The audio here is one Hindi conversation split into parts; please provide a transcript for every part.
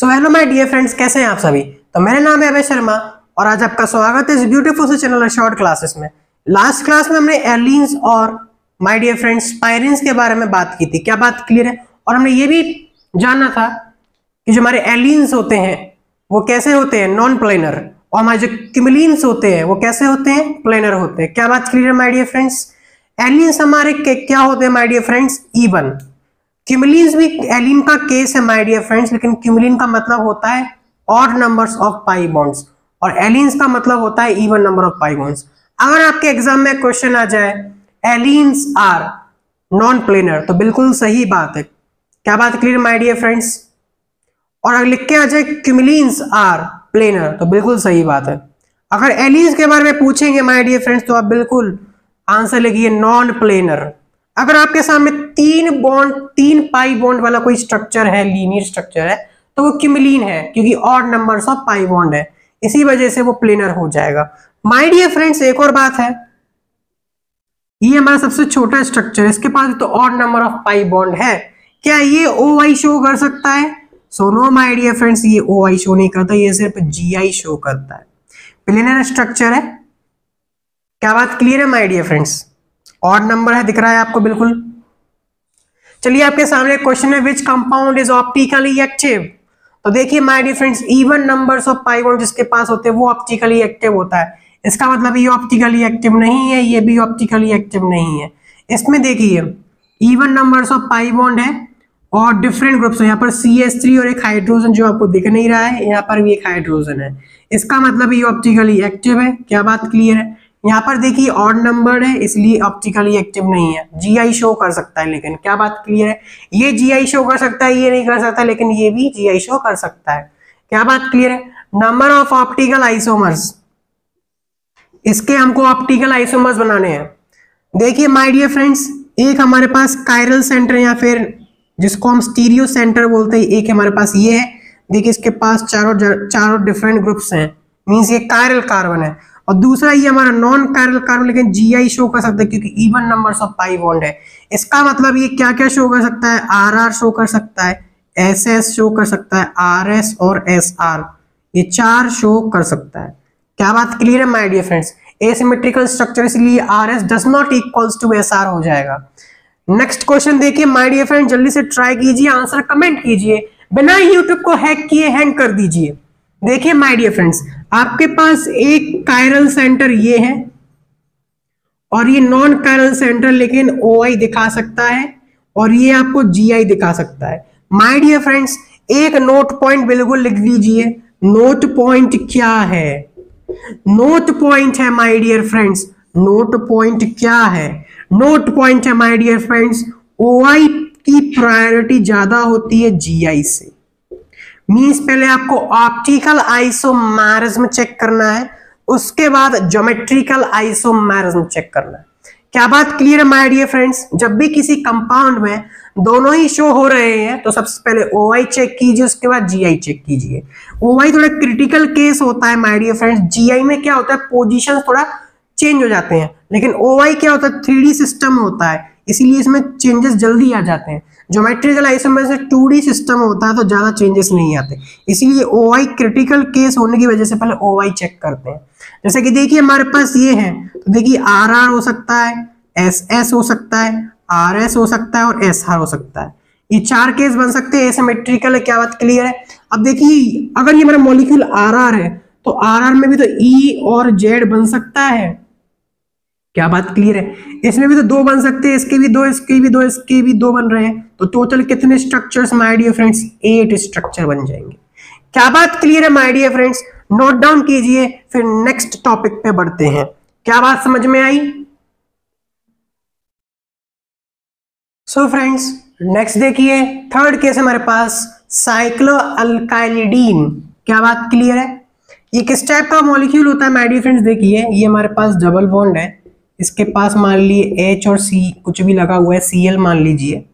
So hello my dear friends, कैसे हैं आप सभी। तो मेरा नाम है अभय शर्मा और आज आपका स्वागत है इस ब्यूटीफुल से चैनल शॉर्ट क्लासेस में। लास्ट क्लास में हमने एलिन्स और माय डियर फ्रेंड्स पायरिन्स के बारे में बात की थी। क्या बात क्लियर है? और हमने ये भी जाना था कि जो हमारे एलिन्स होते हैं वो कैसे होते हैं, नॉन प्लेनर, और हमारे जो क्यूमुलिन्स होते हैं वो कैसे होते हैं, प्लेनर होते हैं। क्या बात क्लियर है माय डियर फ्रेंड्स? एलिन्स हमारे क्या होते हैं माय डियर फ्रेंड्स? इवन। क्यूमुलिन्स भी एलिन का केस है माय डियर फ्रेंड्स, लेकिन क्यूमुलिन का मतलब होता है odd numbers of pi bonds और एलिन्स का मतलब होता है even number of pi bonds. अगर आपके एग्जाम में क्वेश्चन आ जाए एलिन्स आर नॉन प्लेनर, तो बिल्कुल सही बात है। क्या बात क्लियर माय डियर फ्रेंड्स? और अगर लिख के आ जाए क्यूमुलिन्स आर प्लेनर, तो बिल्कुल सही बात है। अगर एलिन्स के बारे में पूछेंगे माय डियर फ्रेंड्स, तो आप बिल्कुल आंसर लिखिए नॉन प्लेनर। अगर आपके सामने तीन पाई बॉन्ड वाला कोई स्ट्रक्चर है, लीनियर स्ट्रक्चर है, तो वो क्यूमुलिन है, क्योंकि odd numbers of pi bond है, इसी वजह से वो प्लेनर हो जाएगा। माय डियर फ्रेंड्स, एक और बात है, ये हमारा सबसे छोटा स्ट्रक्चर है, इसके पास तो odd number of pi bond है। क्या ये ओ आई शो कर सकता है? So no my dear friends, ये ओ आई शो नहीं करता, ये सिर्फ जी आई शो करता है। प्लेनर स्ट्रक्चर है। क्या बात क्लियर है my dear friends? Odd number है, दिख रहा है आपको बिल्कुल। चलिए, आपके सामने क्वेश्चन है which compound is optically active. तो देखिए my dear friends, even numbers of pi bond जिसके पास होते हैं वो ऑप्टिकली एक्टिव होता है। इसका मतलब ये ऑप्टिकली एक्टिव नहीं है, ये भी ऑप्टिकली एक्टिव नहीं है। इसमें देखिए even numbers of pi bond है और डिफरेंट ग्रुप्स है। यहाँ पर CH3 और एक हाइड्रोजन जो आपको दिख नहीं रहा है, यहाँ पर भी एक हाइड्रोजन है। इसका मतलब ये ऑप्टिकली एक्टिव है। क्या बात क्लियर है? यहाँ पर देखिए ऑड नंबर है, इसलिए ऑप्टिकली एक्टिव नहीं है। GI शो कर सकता है, लेकिन क्या बात क्लियर है? ये GI शो कर सकता है, ये नहीं कर सकता, लेकिन ये भी GI शो कर सकता है। क्या बात क्लियर है? नंबर ऑफ ऑप्टिकल आइसोमर्स, इसके हमको ऑप्टिकल आइसोमर्स बनाने हैं। देखिए माय डियर फ्रेंड्स, एक हमारे पास कायरल सेंटर या फिर जिसको हम स्टीरियो सेंटर बोलते हैं, एक हमारे पास ये है। देखिए इसके पास चारों डिफरेंट ग्रुप्स हैं, मींस ये कायरल कार्बन है। और दूसरा ये हमारा नॉन कायरल कार्बन, लेकिन GI शो कर सकता है क्योंकि even numbers of pi bond है। इसका मतलब ये क्या क्या शो कर सकता है? RR शो कर सकता है, SS शो कर सकता है, RS और SR, ये चार शो कर सकता है। क्या बात क्लियर है my dear friends? Asymmetrical structure, इसलिए RS does not equals to SR हो जाएगा। नेक्स्ट क्वेश्चन देखिए माय डियर फ्रेंड, जल्दी से ट्राई कीजिए, आंसर कमेंट कीजिए, बिना यूट्यूब को हैक किए हैंग कर दीजिए। देखिए माय डियर फ्रेंड्स, आपके पास एक कायरल सेंटर ये है और ये नॉन कायरल सेंटर, लेकिन OI दिखा सकता है और ये आपको GI दिखा सकता है। माय डियर फ्रेंड्स, एक नोट पॉइंट बिल्कुल लिख लीजिए। नोट पॉइंट क्या है? नोट पॉइंट है my dear friends, note point क्या है? नोट पॉइंट है माय डियर फ्रेंड्स, OI की प्रायोरिटी ज्यादा होती है GI से। मींस पहले आपको ऑप्टिकल आइसोमेरिज्म चेक करना है, उसके बाद ज्योमेट्रिकल आइसोमेरिज्म चेक करना है। क्या बात क्लियर है माय डियर फ्रेंड्स? जब भी किसी कंपाउंड में दोनों ही शो हो रहे हैं तो सबसे पहले OI चेक कीजिए, उसके बाद GI चेक कीजिए। OI थोड़ा क्रिटिकल केस होता है माय डियर फ्रेंड्स। GI में क्या होता है, पोजीशन थोड़ा चेंज हो जाते हैं, लेकिन OI क्या होता है, 3D सिस्टम होता है, इसीलिए इसमें चेंजेस जल्दी आ जाते हैं। ज्योमेट्रिकल आइसोमेरिज्म में 2D सिस्टम होता है तो ज्यादा चेंजेस नहीं आते, इसीलिए OI क्रिटिकल केस होने की वजह से पहले OI चेक करते हैं। जैसे कि देखिए हमारे पास ये है, तो देखिए RR हो सकता है, SS हो सकता है, RS हो सकता है और SR हो सकता है। ये चार केस बन सकते हैं, एसिमेट्रिकल है। क्या बात क्लियर है? अब देखिए अगर ये हमारा मॉलिक्यूल RR है तो RR में भी तो E और Z बन सकता है। क्या बात क्लियर है? इसमें भी तो दो बन सकते हैं, इसके भी दो, इसके भी दो, इसके भी दो बन रहे हैं, तो टोटल कितने structures my dear friends? 8 structure बन जाएंगे। क्या बात क्लियर है my dear friends? Note down कीजिए, फिर नेक्स्ट टॉपिक पे बढ़ते हैं। क्या बात समझ में आई? सो फ्रेंड्स, नेक्स्ट देखिए, थर्ड केस हमारे पास साइक्लोअल्काइलिडीन। क्या बात क्लियर है? ये किस टाइप का मॉलिक्यूल होता है माय डियर फ्रेंड्स? देखिए ये हमारे पास डबल बॉन्ड है, इसके पास मान लीजिए H और C कुछ भी लगा हुआ है, Cl मान लीजिए,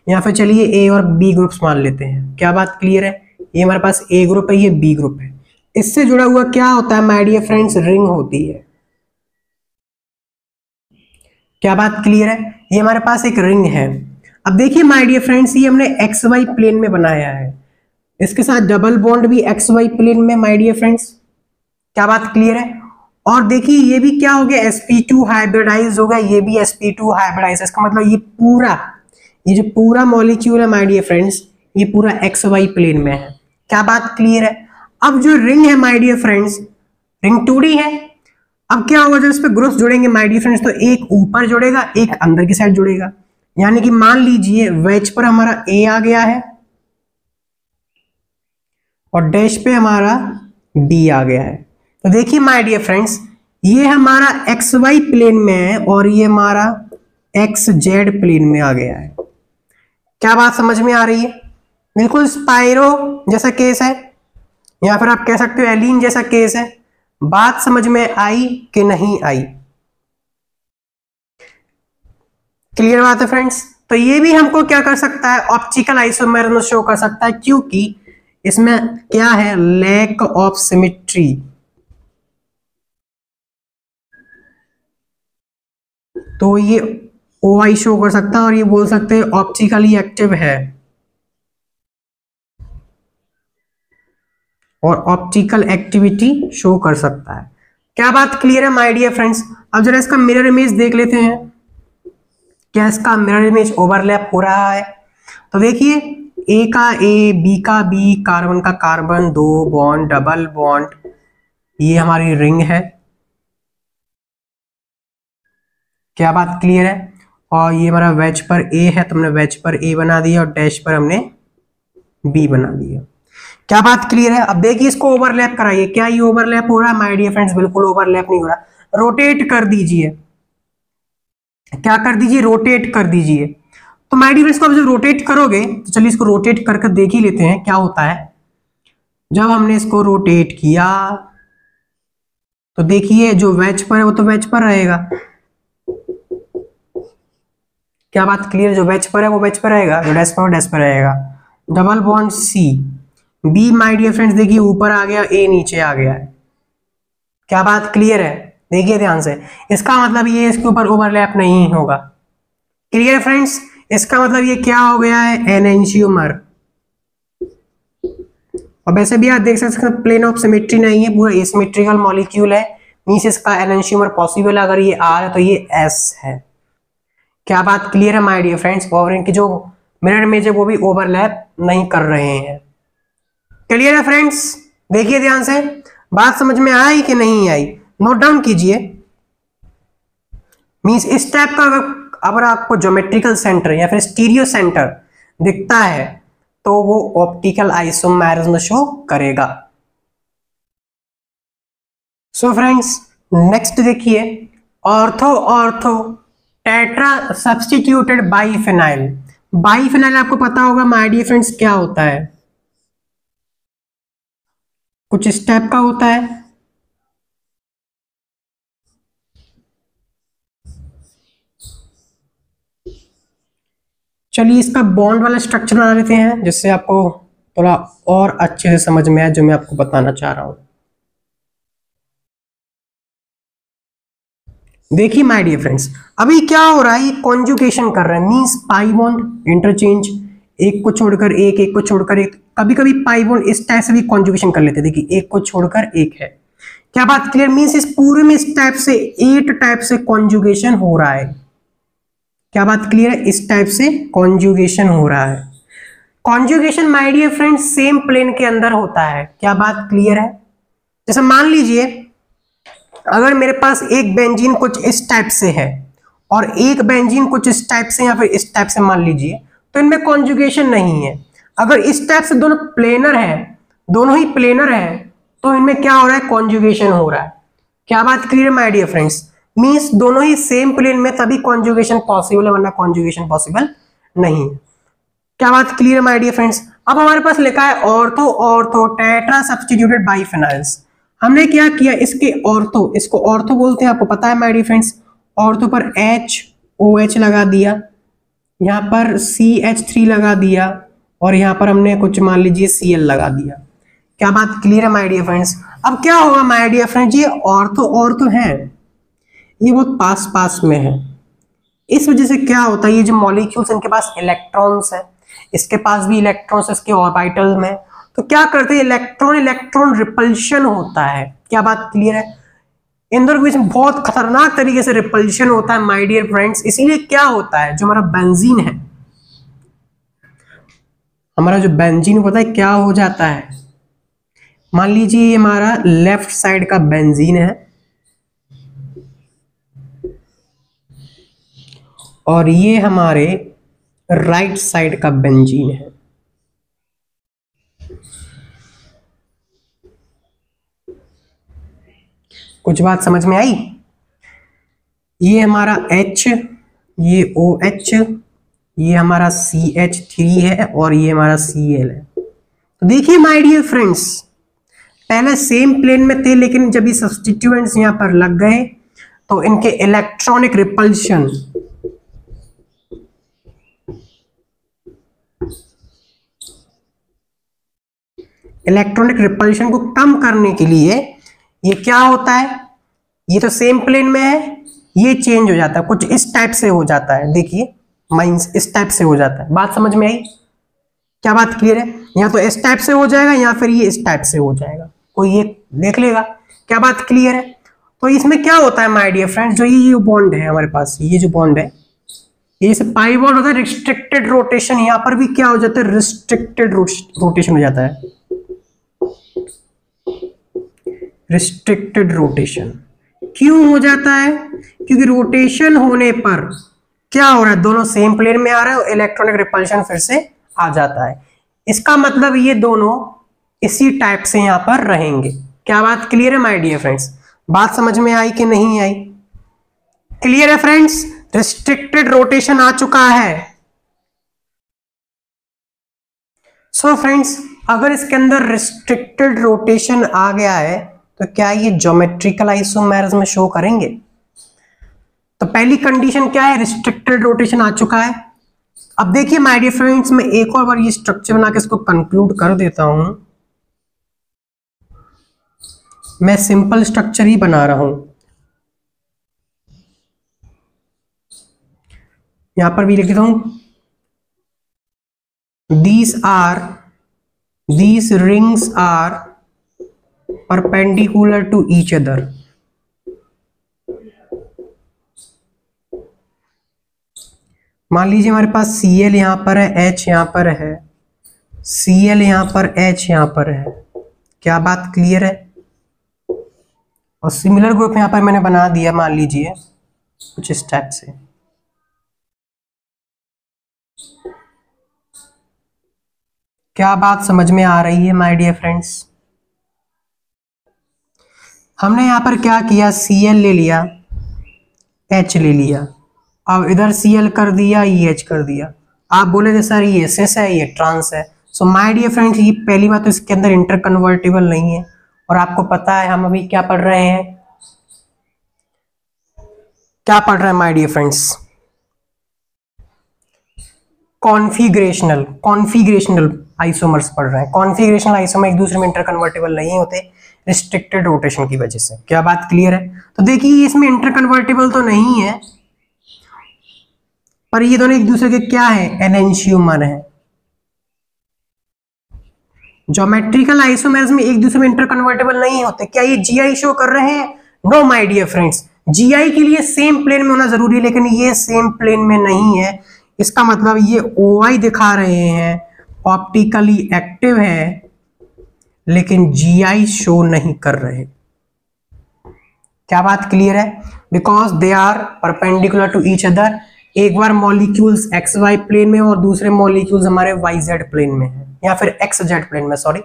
या फिर चलिए A और B ग्रुप्स मान लेते हैं। क्या बात क्लियर है? ये हमारे पास A ग्रुप है, ये B ग्रुप है, इससे जुड़ा हुआ क्या होता है माय डियर फ्रेंड्स? रिंग होती है। क्या बात क्लियर है? ये हमारे पास एक रिंग है। अब देखिए माय डियर फ्रेंड्स, ये हमने XY प्लेन में बनाया है, इसके साथ डबल बॉन्ड भी एक्स वाई प्लेन में माय डियर फ्रेंड्स। क्या बात क्लियर है? और देखिए ये भी क्या हो गया, sp2 हाइब्रिडाइज हो गया, ये भी sp2 हाइब्रिडाइज। इसका मतलब ये जो पूरा मॉलिक्यूल है माय डियर फ्रेंड्स, ये पूरा एक्स वाई प्लेन में है। क्या बात क्लियर है? अब जो रिंग है my dear friends, ring 2D है। अब क्या होगा, जब इस पे ग्रुप्स जुड़ेंगे माय डियर फ्रेंड्स, तो एक ऊपर जुड़ेगा, एक अंदर की साइड जुड़ेगा। यानी कि मान लीजिए वेज पर हमारा ए आ गया है और डैश पे हमारा डी आ गया है। तो देखिए माय डियर फ्रेंड्स, ये हमारा एक्स वाई प्लेन में है और ये हमारा एक्स जेड प्लेन में आ गया है। क्या बात समझ में आ रही है? बिल्कुल स्पाइरो जैसा केस है, या फिर आप कह सकते हो एलीन जैसा केस है। बात समझ में आई कि नहीं आई? क्लियर बात है फ्रेंड्स। तो ये भी हमको क्या कर सकता है, ऑप्टिकल आइसोमेर शो कर सकता है, क्योंकि इसमें क्या है, लैक ऑफ सिमेट्री। तो ये OI शो कर सकता है और ये बोल सकते हैं ऑप्टिकली एक्टिव है और ऑप्टिकल एक्टिविटी शो कर सकता है। क्या बात क्लियर है माय डियर फ्रेंड्स? अब जरा इसका मिरर इमेज देख लेते हैं, क्या इसका मिरर इमेज ओवरलैप हो रहा है? तो देखिए ए का ए, बी का बी, कार्बन का कार्बन, दो बॉन्ड, डबल बॉन्ड, ये हमारी रिंग है। क्या बात क्लियर है? और ये हमारा वेज पर ए है, तो हमने वेज पर ए बना दिया और डैश पर हमने बी बना दिया। क्या बात क्लियर है? अब देखिए इसको ओवरलैप कराइए, क्या ये ओवरलैप हो रहा है माय डियर फ्रेंड्स? बिल्कुल ओवरलैप नहीं हो रहा। रोटेट कर दीजिए, क्या कर दीजिए, रोटेट कर दीजिए। तो माय डियर फ्रेंड्स, को आप जब रोटेट करोगे, तो चलिए इसको रोटेट करके देख ही लेते हैं क्या होता है। जब हमने इसको रोटेट किया तो देखिए जो वेज पर है वो तो वेज पर रहेगा। क्या बात क्लियर? जो वेज पर है वो वेज पर रहेगा, जो डैश पर वो डैश पर रहेगा। Double bond C, B my dear friends देखिए ऊपर आ गया, ए नीचे आ गया है। क्या बात क्लियर है? देखिए ध्यान से, इसका मतलब ये इसके ऊपर ओवरलैप नहीं होगा। Clear friends? इसका मतलब ये क्या हो गया है, एनेंशियोमर। और वैसे भी आप देख सकते हैं प्लेन ऑफ सिमेट्री नहीं है, पूरा एसिमेट्रिकल मॉलिक्यूल है, मींस इसका एनेंशियोमर पॉसिबल है। अगर ये आर है तो ये एस है। क्या बात क्लियर है माय डियर फ्रेंड्स? और इनकी जो मिरर इमेज है वो भी ओवरलैप नहीं कर रहे हैं। क्लियर है फ्रेंड्स? देखिए ध्यान से, बात समझ में आई कि नहीं आई? नोट डाउन कीजिए। मींस इस टाइप का अगर आपको ज्योमेट्रिकल सेंटर या फिर स्टीरियो सेंटर दिखता है तो वो ऑप्टिकल आइसोमेरिज्म शो करेगा। सो फ्रेंड्स नेक्स्ट देखिए, ऑर्थो ऑर्थो टेट्रा सब्स्टिट्यूटेड बाइफेनाइल। बाइफेनाइल आपको पता होगा माय डियर फ्रेंड्स क्या होता है, कुछ इस टाइप का होता है। चलिए इसका बॉन्ड वाला स्ट्रक्चर बना लेते हैं जिससे आपको थोड़ा और अच्छे से समझ में आए जो मैं आपको बताना चाह रहा हूं। देखिए माय डियर फ्रेंड्स, अभी क्या हो रहा है, ये कॉन्जुगेशन कर रहा है, मींस पाई बॉन्ड इंटरचेंज, एक को छोड़कर एक, एक को छोड़कर एक। कभी कभी पाई बॉन्ड इस टाइप से भी कॉन्जुगेशन कर लेते हैं, देखिए एक को छोड़कर एक है। क्या बात क्लियर? मींस इस पूरे में इस टाइप से 8 टाइप से कॉन्जुगेशन हो रहा है। क्या बात क्लियर है? इस टाइप से कॉन्जुगेशन हो रहा है। Conjugation my dear friends same plane के अंदर होता है। क्या बात क्लियर है? जैसे मान लीजिए अगर मेरे पास एक बेंजीन कुछ इस टाइप से है और एक बेंजीन कुछ इस टाइप से या फिर इस टाइप से मान लीजिए, तो इनमें कॉन्जुगेशन नहीं है। अगर इस टाइप से दोनों प्लेनर है, दोनों ही प्लेनर है, तो इनमें क्या हो रहा है, कॉन्जुगेशन हो रहा है। क्या बात clear my dear friends? Means दोनों ही सेम प्लेन में तभी कॉन्जुगेशन पॉसिबल है, वरना कॉन्जुगेशन पॉसिबल नहीं है। क्या बात क्लियर माय डियर फ्रेंड्स? अब हमारे पास लिखा है ऑर्थो ऑर्थो टेट्रा सब्स्टिट्यूटेड बाइफेनाइल्स। हमने क्या किया, इसके ऑर्थो, इसको ऑर्थो बोलते हैं, आपको पता है माय डियर फ्रेंड्स। ऑर्थो पर HOH लगा दिया, यहाँ पर CH3 लगा दिया और यहाँ पर हमने कुछ मान लीजिए Cl लगा दिया। क्या बात क्लियर है माय डियर फ्रेंड्स? अब क्या होगा माय डियर फ्रेंड्स, ये ऑर्थो ऑर्थो है, ये बहुत पास पास में है। इस वजह से क्या होता है, ये जो मॉलिक्यूल्स इनके पास इलेक्ट्रॉन्स है, इसके पास भी इलेक्ट्रॉन्स इसके ऑर्बिटल में, तो क्या करते हैं, इलेक्ट्रॉन इलेक्ट्रॉन रिपल्शन होता है। क्या बात क्लियर है? इन दोनों के बीच में बहुत खतरनाक तरीके से रिपल्शन होता है माय डियर फ्रेंड्स। इसीलिए क्या होता है, जो हमारा बेंजीन है, हमारा जो बेंजीन पता है क्या हो जाता है, मान लीजिए ये हमारा लेफ्ट साइड का बेंजीन है और ये हमारे राइट साइड का बेंजीन है। कुछ बात समझ में आई? ये हमारा H, ये OH, ये हमारा CH3 है और ये हमारा Cl है। तो देखिए माय डियर फ्रेंड्स, पहले सेम प्लेन में थे, लेकिन जब ये सब्स्टिट्यूएंट्स यहां पर लग गए तो इनके इलेक्ट्रॉनिक रिपल्शन को कम करने के लिए ये क्या होता है, ये तो सेम प्लेन में है, ये चेंज हो जाता है, कुछ इस टाइप से हो जाता है। देखिए माइनस इस टाइप से हो जाता है। बात समझ में आई? क्या बात क्लियर है? या तो इस टाइप से हो जाएगा या फिर ये इस टाइप से हो जाएगा, कोई ये देख लेगा। क्या बात क्लियर है? तो इसमें क्या होता है माय डियर फ्रेंड्स, जो ये बॉन्ड है हमारे पास, ये जो बॉन्ड है, ये जैसे पाई बॉन्ड होता है, रिस्ट्रिक्टेड रोटेशन, यहां पर भी क्या हो जाता है, रिस्ट्रिक्टेड रोटेशन हो जाता है। रिस्ट्रिक्टेड रोटेशन क्यों हो जाता है? क्योंकि रोटेशन होने पर क्या हो रहा है, दोनों सेम प्लेन में आ रहा है और इलेक्ट्रॉनिक रिपल्शन फिर से आ जाता है। इसका मतलब ये दोनों इसी टाइप से यहां पर रहेंगे। क्या बात क्लियर है माय डियर फ्रेंड्स? बात समझ में आई कि नहीं आई? क्लियर है फ्रेंड्स? रिस्ट्रिक्टेड रोटेशन आ चुका है। सो फ्रेंड्स, अगर इसके अंदर रिस्ट्रिक्टेड रोटेशन आ गया है तो क्या ये ज्योमेट्रिकल आइसोमेर्स में शो करेंगे? तो पहली कंडीशन क्या है, रिस्ट्रिक्टेड रोटेशन आ चुका है। अब देखिए माय डियर फ्रेंड्स, मैं एक और बार ये स्ट्रक्चर बना के इसको कंक्लूड कर देता हूं। मैं सिंपल स्ट्रक्चर ही बना रहा हूं, यहां पर भी लिख देता हूं, these rings are perpendicular to each other। मान लीजिए हमारे पास Cl यहां पर है, H यहां पर है, Cl यहां पर, H यहां पर है। क्या बात क्लियर है? और सिमिलर ग्रुप यहां पर मैंने बना दिया, मान लीजिए कुछ इस टाइप से। क्या बात समझ में आ रही है माय डियर फ्रेंड्स? हमने यहां पर क्या किया, Cl ले लिया, H ले लिया, अब इधर Cl कर दिया, ये H कर दिया। आप बोले थे सर ये SS है, ये ट्रांस है। सो माय डियर फ्रेंड्स, ये पहली बात तो इसके अंदर इंटर कन्वर्टिबल नहीं है। और आपको पता है हम अभी क्या पढ़ रहे हैं, क्या पढ़ रहे हैं my dear friends, configurational isomers पढ़ रहे हैं। कॉन्फिगरेशनल आइसोमर एक दूसरे में इंटर कन्वर्टिबल नहीं होते रिस्ट्रिक्टेड रोटेशन की वजह से। क्या बात क्लियर है? तो देखिए इसमें इंटर कन्वर्टिबल तो नहीं है, पर ये दोनों एक दूसरे के क्या है, एनेंशियोमर है। ज्योमेट्रिकल आइसोमर्स में एक दूसरे में इंटर कन्वर्टिबल नहीं होते। क्या ये GI शो कर रहे हैं? No my dear friends, GI के लिए सेम प्लेन में होना जरूरी है, लेकिन ये सेम प्लेन में नहीं है। इसका मतलब ये OI दिखा रहे हैं, ऑप्टिकली एक्टिव है, लेकिन GI शो नहीं कर रहे। क्या बात क्लियर है? Because they are perpendicular to each other. एक बार मॉलिक्यूल्स XY प्लेन में और दूसरे मॉलिक्यूल्स हमारे YZ प्लेन में है, या फिर XZ प्लेन में, सॉरी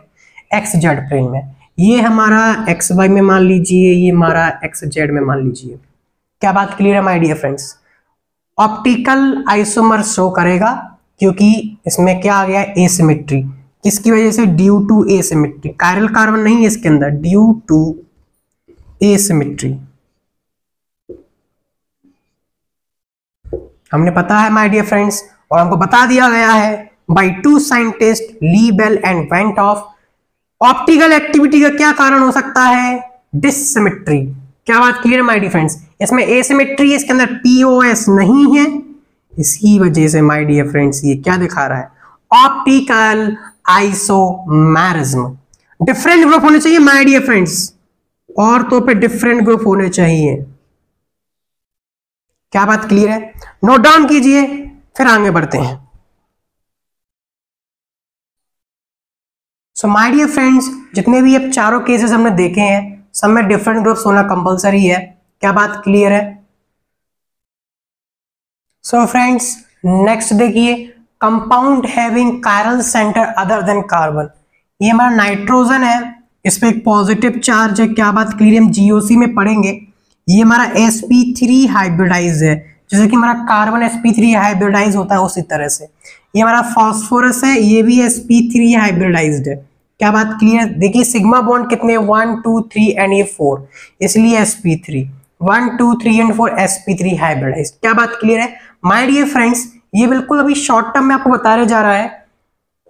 XZ प्लेन में। ये हमारा XY में मान लीजिए, ये हमारा XZ में मान लीजिए। क्या बात क्लियर है my dear friends? Optical isomer show करेगा क्योंकि इसमें क्या आ गया, एसिमेट्री। किसकी वजह से? Due to asymmetry. Chiral carbon नहीं है इसके अंदर, ड्यू टू एसिमेट्री। हमने पता है माय डियर फ्रेंड्स, और हमको बता दिया गया है by two scientist Le, Bel and van't Hoff, optical activity का क्या कारण हो सकता है, डिसिमेट्री। क्या बात क्लियर माय डियर फ्रेंड्स? इसमें एसिमेट्री है, इसके अंदर POS नहीं है, इसी वजह से माय डियर फ्रेंड्स ये क्या दिखा रहा है, ऑप्टिकल आइसोमेरिज्म। डिफरेंट ग्रुप होने चाहिए माय डियर फ्रेंड्स, औरतों पे डिफरेंट ग्रुप होने चाहिए। क्या बात क्लियर है? नोट डाउन कीजिए, फिर आगे बढ़ते हैं। सो माय डियर फ्रेंड्स, जितने भी अब चारों केसेस हमने देखे हैं, सब में डिफरेंट ग्रुप्स होना कंपलसरी है। क्या बात क्लियर है? सो फ्रेंड्स, नेक्स्ट देखिए, compound having chiral centre other than carbon. ये हमारा नाइट्रोजन है, इस पे एक पॉजिटिव चार्ज है। क्या बात क्लियर? हम जीओसी में पढ़ेंगे। ये हमारा sp3 हाइब्रिडाइज है, जैसे कि हमारा कार्बन sp3 हाइब्रिडाइज होता है उसी तरह से ये हमारा फास्फोरस है, ये भी sp3 हाइब्रिडाइज्ड है। क्या बात क्लियर? देखिए सिग्मा बॉन्ड कितने, 1 2 3 एंड ये 4, इसलिए sp3 1 2 3 एंड 4 sp3 हाइब्रिडाइज्ड। क्या बात क्लियर है माय डियर फ्रेंड्स? ये बिल्कुल अभी शॉर्ट टर्म में आपको बताया जा रहा है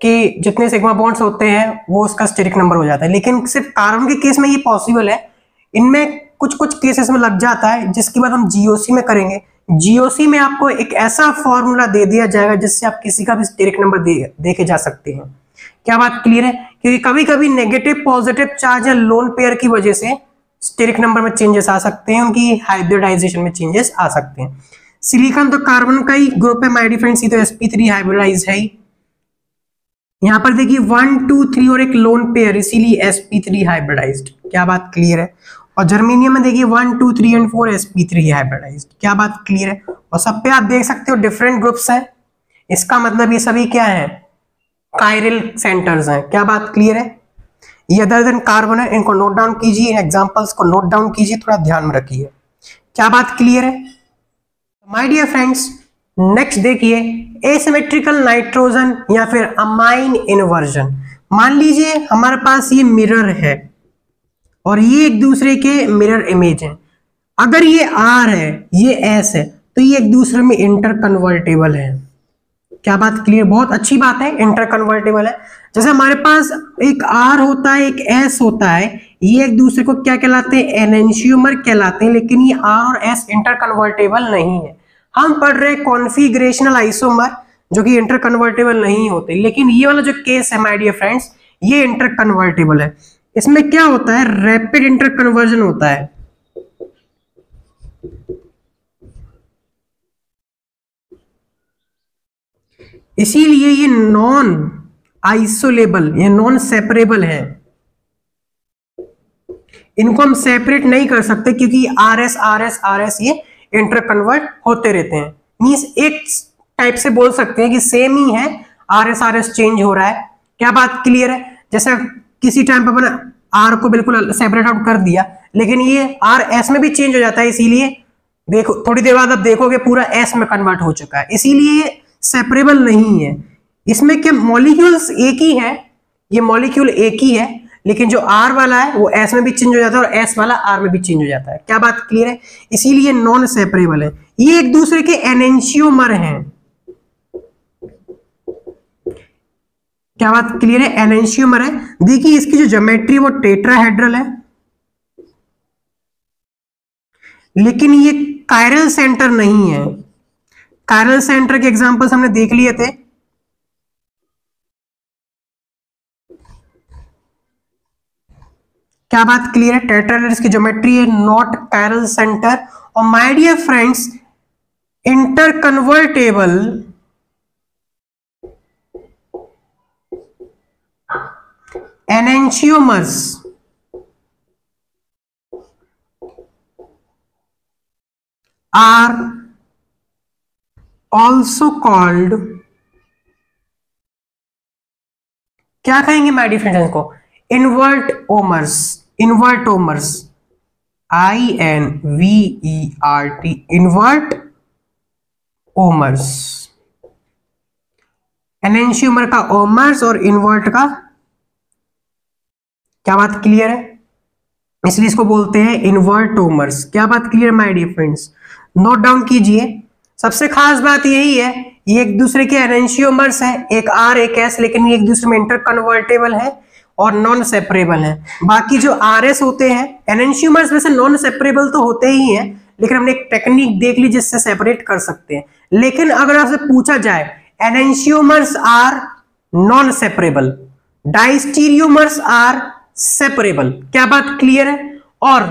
कि जितने सिग्मा बॉन्ड्स होते हैं वो उसका स्टेरिक नंबर हो जाता है, लेकिन सिर्फ कार्बन के केस में ये पॉसिबल है। इनमें कुछ कुछ केसेस में लग जाता है, जिसके बाद हम जीओसी में करेंगे। जीओसी में आपको एक ऐसा फॉर्मूला दे दिया जाएगा जिससे आप किसी का भी स्टेरिक नंबर देखे जा सकते हैं। क्या बात क्लियर है? क्योंकि कभी कभी नेगेटिव पॉजिटिव चार्ज या लोन पेयर की वजह से स्टेरिक नंबर में चेंजेस आ सकते हैं, उनकी हाइब्रिडाइजेशन में चेंजेस आ सकते हैं। सिलिकॉन तो कार्बन का ही ग्रुप है माय डियर फ्रेंड्स, ये तो sp3 हाइब्रिडाइज है ही। यहां पर देखिए 1 2 3 और एक लोन पेयर, इसीलिए sp3 हाइब्रिडाइज्ड। क्या बात क्लियर है? और जर्मेनियम में देखिए 1 2 3 एंड 4 sp3 हाइब्रिडाइज्ड। क्या बात क्लियर है? और सब पे आप देख सकते हो डिफरेंट ग्रुप्स हैं, इसका मतलब ये सभी क्या है, कायरल सेंटर्स हैं। क्या बात क्लियर है? ये अदर देन कार्बन है, इनको नोट डाउन कीजिए, एग्जांपल्स को नोट डाउन कीजिए, थोड़ा ध्यान में रखिए। क्या बात क्लियर है माय डियर फ्रेंड्स? नेक्स्ट देखिए, एसिमेट्रिकल नाइट्रोजन या फिर अमाइन इन्वर्जन। मान लीजिए हमारे पास ये मिरर है और ये एक दूसरे के मिरर इमेज है। अगर ये R है, ये S है, तो ये एक दूसरे में इंटर कन्वर्टेबल है। क्या बात क्लियर? बहुत अच्छी बात है, इंटर कन्वर्टेबल है। जैसे हमारे पास एक R होता है, एक S होता है, ये एक दूसरे को क्या कहलाते हैं, एनेंशियोमर कहलाते हैं, लेकिन ये R और S इंटर कन्वर्टेबल नहीं है। हम पढ़ रहे हैं कॉन्फिगरेशनल आइसोमर जो कि इंटर कन्वर्टेबल नहीं होते, लेकिन ये वाला जो केस है माय डियर फ्रेंड्स, ये इंटर कन्वर्टेबल है। इसमें क्या होता है, रैपिड इंटर कन्वर्जन होता है। इसीलिए ये नॉन आइसोलेबल, ये नॉन सेपरेबल है, इनको हम सेपरेट नहीं कर सकते क्योंकि RS RS RS ये इंटर कन्वर्ट होते रहते हैं। मींस एक टाइप से बोल सकते हैं कि सेम ही है, RS RS चेंज हो रहा है। क्या बात क्लियर है? जैसे किसी टाइम पर अपना R को बिल्कुल सेपरेट आउट कर दिया, लेकिन ये R S में भी चेंज हो जाता है, इसीलिए देखो थोड़ी देर बाद आप देखोगे पूरा S में कन्वर्ट हो चुका है, इसीलिए सेपरेबल नहीं है। इसमें क्या मॉलिक्यूल्स एक ही है, ये मॉलिक्यूल एक ही है, लेकिन जो R वाला है वो S में भी चेंज हो जाता है और S वाला R में भी चेंज हो जाता है। क्या बात क्लियर है? इसीलिए नॉन सेपरेबल है। ये एक दूसरे के एनेंशियोमर हैं। क्या बात क्लियर है? एनेंशियोमर है। देखिए इसकी जो ज्योमेट्री वो टेट्राहेड्रल है, लेकिन ये कायरल सेंटर नहीं है। कायरल सेंटर के एग्जांपल्स हमने देख लिए थे। क्या बात क्लियर है? टेट्राहेड्रल की ज्योमेट्री है, नॉट कायरल सेंटर। और my dear friends, interconvertible enantiomers are also called, क्या कहेंगे माय डियर फ्रेंड्स को, invertomers. Invertomers INVERT, invert omers. Enantiomer का ओमर्स और इन्वर्ट का, क्या बात क्लियर है? इसलिए इसको बोलते हैं इन्वर्टोमर्स। क्या बात clear my dear friends? Note down कीजिए। सबसे खास बात यही है, ये एक दूसरे के एनेंशियोमर्स हैं, एक R एक S, लेकिन ये एक दूसरे में इंटर कन्वर्टेबल है और नॉन सेपरेबल है। बाकी जो RS होते हैं, एनेंशियोमर्स वैसे नॉन सेपरेबल तो होते ही हैं, लेकिन हमने एक टेक्निक देख ली जिससे सेपरेट कर सकते हैं। लेकिन अगर आपसे पूछा जाए enantiomers are non separable, diastereomers are separable. क्या बात क्लियर है? और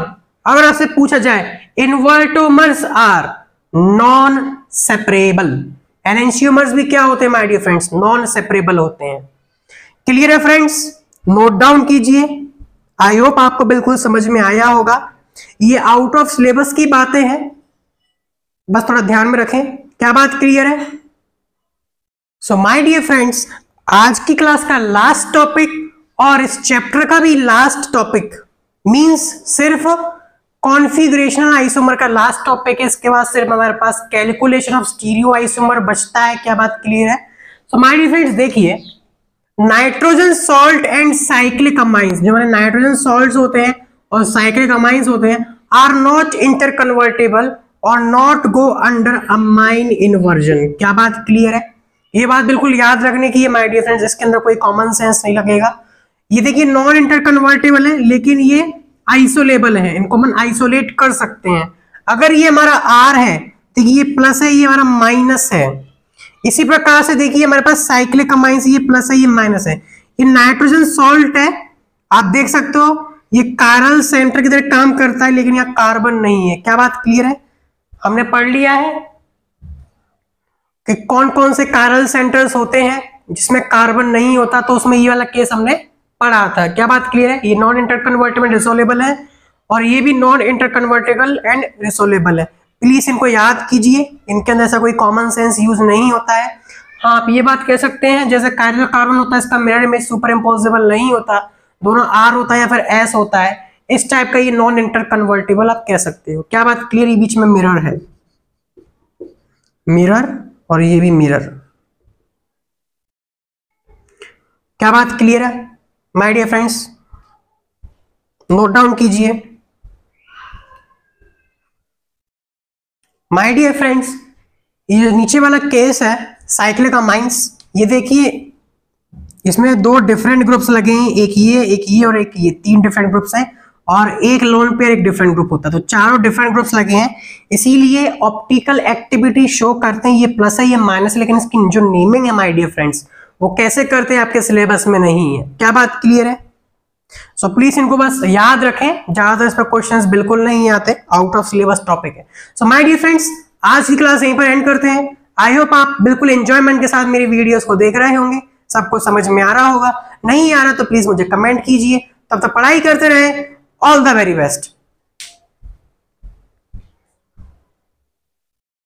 अगर आपसे पूछा जाए invertomers are non separable, enantiomers भी क्या होते हैं my dear friends? Non separable होते हैं। क्लियर है फ्रेंड्स? नोट डाउन कीजिए। आई होप आपको बिल्कुल समझ में आया होगा। ये आउट ऑफ सिलेबस की बातें हैं, बस थोड़ा ध्यान में रखें। क्या बात क्लियर है? सो माय डियर फ्रेंड्स, आज की क्लास का लास्ट टॉपिक और इस चैप्टर का भी लास्ट टॉपिक मींस सिर्फ कॉन्फिगरेशनल आइसोमर का लास्ट टॉपिक है। इसके बाद सिर्फ हमारे पास कैलकुलेशन ऑफ स्टीरियो आइसोमर बचता है। क्या बात क्लियर है? सो माय डियर फ्रेंड्स, देखिए nitrogen salt and cyclic amines, जो हमारे नाइट्रोजन सॉल्ट्स होते हैं और साइक्लिक अमाइंस होते हैं, आर नॉट इंटरकन्वर्टेबल और not go under amine inversion. क्या बात क्लियर है? ये बात बिल्कुल याद रखने की है माय डियर फ्रेंड्स, इसके अंदर कोई कॉमन सेंस नहीं लगेगा। ये देखिए नॉन इंटरकन्वर्टेबल है लेकिन ये आइसोलेबल है, इनको हम आइसोलेट कर सकते हैं। अगर ये हमारा R है तो ये प्लस है, ये हमारा माइनस है। इसी प्रकार से देखिए हमारे पास साइक्लिक अमाइंस, ये प्लस है ये माइनस है। ये नाइट्रोजन सॉल्ट है, आप देख सकते हो ये कायरल सेंटर की तरह काम करता है लेकिन यहाँ कार्बन नहीं है। क्या बात क्लियर है? हमने पढ़ लिया है कि कौन कौन से कायरल सेंटर्स होते हैं जिसमें कार्बन नहीं होता, तो उसमें ये वाला केस हमने पढ़ा था। क्या बात क्लियर है? ये नॉन इंटरकन्वर्टेबल रिसोलेबल है और ये भी नॉन इंटरकन्वर्टेबल एंड रिसोलेबल है। प्लीज इनको याद कीजिए, इनके अंदर ऐसा कोई कॉमन सेंस यूज नहीं होता है। हाँ, आप ये बात कह सकते हैं जैसे कायरल कार्बन होता है इसका मिरर इमेज सुपर इम्पोजेबल नहीं होता, दोनों R होता है या फिर S होता है, इस टाइप का ये नॉन इंटरकन्वर्टेबल आप कह सकते हो। क्या बात क्लियर? ये बीच में मिरर है, मिरर और ये भी मिरर। क्या बात क्लियर है my dear friends? Note down कीजिए। माय डियर फ्रेंड्स, ये नीचे वाला केस है साइक्लिक अमाइंस, ये देखिए इसमें दो डिफरेंट ग्रुप्स लगे हैं, एक ये और एक ये, तीन डिफरेंट ग्रुप्स हैं और एक लोन पेयर एक डिफरेंट ग्रुप होता है, तो चारों डिफरेंट ग्रुप्स लगे हैं। इसीलिए ऑप्टिकल एक्टिविटी शो करते हैं, ये प्लस है ये माइनस, लेकिन इसकी जो नेमिंग है माय डियर फ्रेंड्स वो कैसे करते हैं आपके सिलेबस में नहीं है। क्या बात क्लियर है? सो प्लीज इनको बस याद रखें, ज्यादातर इस पर क्वेश्चंस बिल्कुल नहीं आते, आउट ऑफ सिलेबस टॉपिक है। सो माय डियर फ्रेंड्स, आज की क्लास यहीं पर एंड करते हैं। आई होप आप बिल्कुल एंजॉयमेंट के साथ मेरी वीडियोस को देख रहे होंगे, सबको समझ में आ रहा होगा। नहीं आ रहा तो प्लीज मुझे कमेंट कीजिए। तब तक पढ़ाई करते रहे। All the very best.